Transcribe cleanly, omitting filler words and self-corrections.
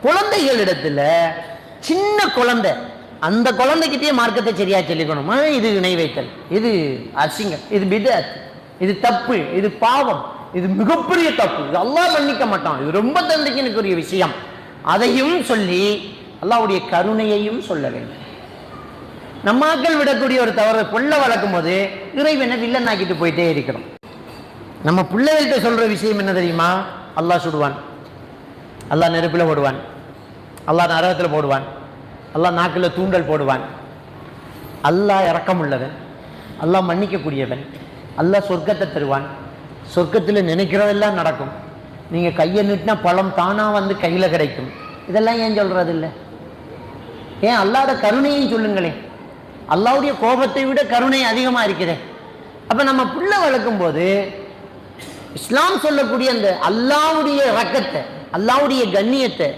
குழந்தைகளிடத்துல சின்ன குழந்தை, அந்த குழந்தைகிட்டே மார்க்கத்தை சரியா சொல்லிக்கணும். இது இணை வைத்தல், இது அசிங்கம், இது பிதஅத், இது தப்பு, இது பாவம், இது மிகப்பெரிய தப்பு, இது அல்லாஹ் மன்னிக்க மாட்டான், இது ரொம்ப தண்டனைக்குரிய விஷயம். அதையும் சொல்லி அல்லாஹ்வுடைய கருணையையும் சொல்ல வேண்டும். நம்மாக்கள் விடக்கூடிய ஒரு தவறு, புள்ள வளர்க்கும் போது இறைவனை வில்லன் ஆக்கிட்டு போயிட்டே இருக்கிறோம். நம்ம பிள்ளைகள்கிட்ட சொல்ற விஷயம் என்ன தெரியுமா? அல்லாஹ் சுடுவான், அல்லாஹ் நெருப்பில் போடுவான், அல்லாஹ் நரகத்தில் போடுவான், அல்லாஹ் நாக்கில் தூண்டல் போடுவான், அல்லாஹ் இரக்கம் உள்ளவன், அல்லாஹ் மன்னிக்கக்கூடியவன், அல்லாஹ் சொர்க்கத்தை தருவான், சொர்க்கத்தில் நினைக்கிறதெல்லாம் நடக்கும், நீங்கள் கையை நீட்டினா பழம் தானாக வந்து கையில் கிடைக்கும். இதெல்லாம் ஏன் சொல்றது இல்லை? ஏன் அல்லாஹ்வுடைய கருணையும் சொல்லுங்களேன். அல்லாஹ்வுடைய கோபத்தை விட கருணை அதிகமாக இருக்கிறே. அப்போ நம்ம பிள்ளை வளர்க்கும் போது இஸ்லாம் சொல்லக்கூடிய அந்த அல்லாஹ்வுடைய இரக்கத்தை, அல்லாஹ்வுடைய கண்ணியத்தை